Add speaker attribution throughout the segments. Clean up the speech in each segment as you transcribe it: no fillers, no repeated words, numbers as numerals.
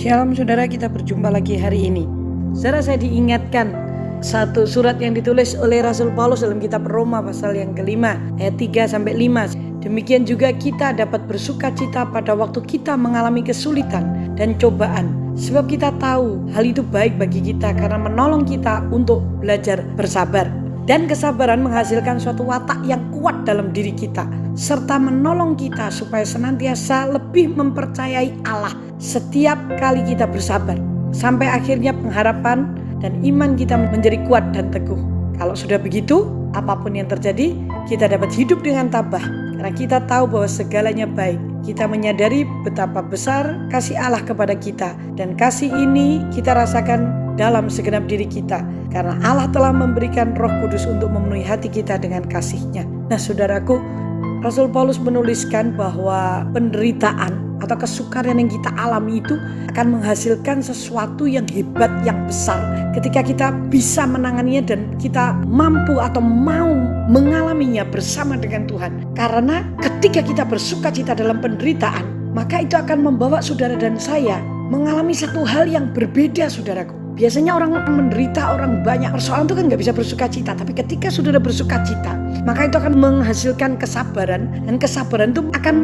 Speaker 1: Shalom saudara, kita berjumpa lagi hari ini. Saudara, saya diingatkan satu surat yang ditulis oleh Rasul Paulus dalam kitab Roma pasal yang kelima ayat 3-5. Demikian juga kita dapat bersukacita pada waktu kita mengalami kesulitan dan cobaan, sebab kita tahu hal itu baik bagi kita karena menolong kita untuk belajar bersabar. Dan kesabaran menghasilkan suatu watak yang kuat dalam diri kita, serta menolong kita supaya senantiasa lebih mempercayai Allah setiap kali kita bersabar, sampai akhirnya pengharapan dan iman kita menjadi kuat dan teguh. Kalau sudah begitu, apapun yang terjadi, kita dapat hidup dengan tabah, karena kita tahu bahwa segalanya baik. Kita menyadari betapa besar kasih Allah kepada kita, dan kasih ini kita rasakan dalam segenap diri kita, karena Allah telah memberikan Roh Kudus untuk memenuhi hati kita dengan kasih-Nya. Nah saudaraku, Rasul Paulus menuliskan bahwa penderitaan atau kesukaran yang kita alami itu akan menghasilkan sesuatu yang hebat, yang besar, ketika kita bisa menanganinya dan kita mampu atau mau mengalaminya bersama dengan Tuhan. Karena ketika kita bersukacita dalam penderitaan, maka itu akan membawa saudara dan saya mengalami satu hal yang berbeda, saudaraku. Biasanya orang menderita, orang banyak persoalan itu kan gak bisa bersukacita. Tapi ketika saudara bersukacita, maka itu akan menghasilkan kesabaran. Dan kesabaran itu akan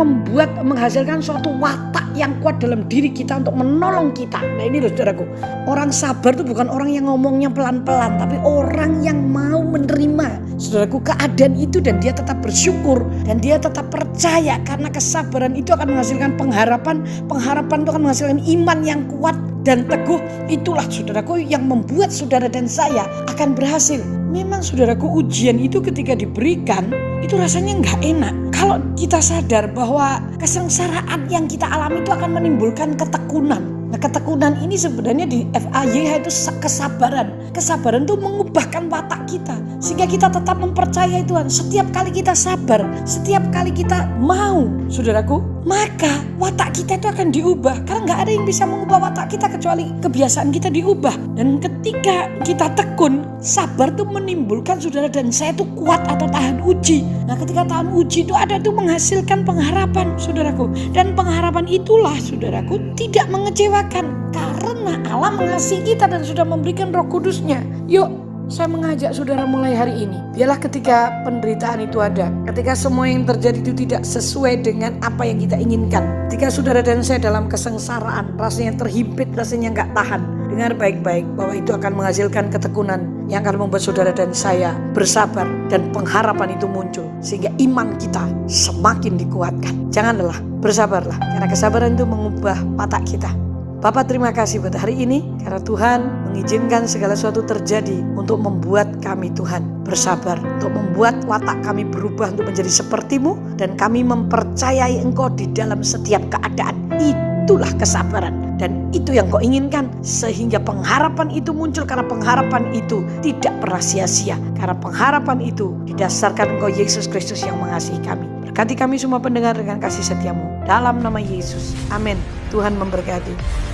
Speaker 1: menghasilkan suatu watak yang kuat dalam diri kita untuk menolong kita. Nah ini loh saudaraku, orang sabar itu bukan orang yang ngomongnya pelan-pelan, tapi orang yang mau menerima, saudaraku, keadaan itu, dan dia tetap bersyukur dan dia tetap percaya, karena kesabaran itu akan menghasilkan pengharapan. Pengharapan itu akan menghasilkan iman yang kuat dan teguh. Itulah saudaraku yang membuat saudara dan saya akan berhasil. Memang saudaraku, ujian itu ketika diberikan itu rasanya gak enak. Kalau kita sadar bahwa kesengsaraan yang kita alami itu akan menimbulkan ketekunan. Nah ketekunan ini sebenarnya di FAYH itu kesabaran. Kesabaran itu mengubahkan watak kita, sehingga kita tetap mempercayai Tuhan. Setiap kali kita sabar, setiap kali kita mau, saudaraku, maka watak kita itu akan diubah. Karena gak ada yang bisa mengubah watak kita kecuali kebiasaan kita diubah. Dan ketika kita tekun, sabar itu menimbulkan saudara dan saya itu kuat atau tahan uji. Nah ketika tahan uji itu ada tuh menghasilkan pengharapan, saudaraku. Dan pengharapan itulah, saudaraku, tidak mengecewakan, karena Allah mengasihi kita dan sudah memberikan Roh Kudus-Nya. Yuk, saya mengajak saudara mulai hari ini, biarlah ketika penderitaan itu ada, ketika semua yang terjadi itu tidak sesuai dengan apa yang kita inginkan, ketika saudara dan saya dalam kesengsaraan, rasanya terhimpit, rasanya gak tahan, dengar baik-baik bahwa itu akan menghasilkan ketekunan yang akan membuat saudara dan saya bersabar, dan pengharapan itu muncul sehingga iman kita semakin dikuatkan. Jangan lelah, bersabarlah, karena kesabaran itu mengubah watak kita. Bapak, terima kasih buat hari ini, karena Tuhan mengizinkan segala sesuatu terjadi untuk membuat kami, Tuhan, bersabar, untuk membuat watak kami berubah untuk menjadi seperti-Mu, dan kami mempercayai Engkau di dalam setiap keadaan. Itulah kesabaran, dan itu yang Kau inginkan, sehingga pengharapan itu muncul, karena pengharapan itu tidak pernah sia-sia, karena pengharapan itu didasarkan Engkau Yesus Kristus yang mengasihi kami. Berkati kami semua pendengar dengan kasih setia-Mu, dalam nama Yesus, amin. Tuhan memberkati.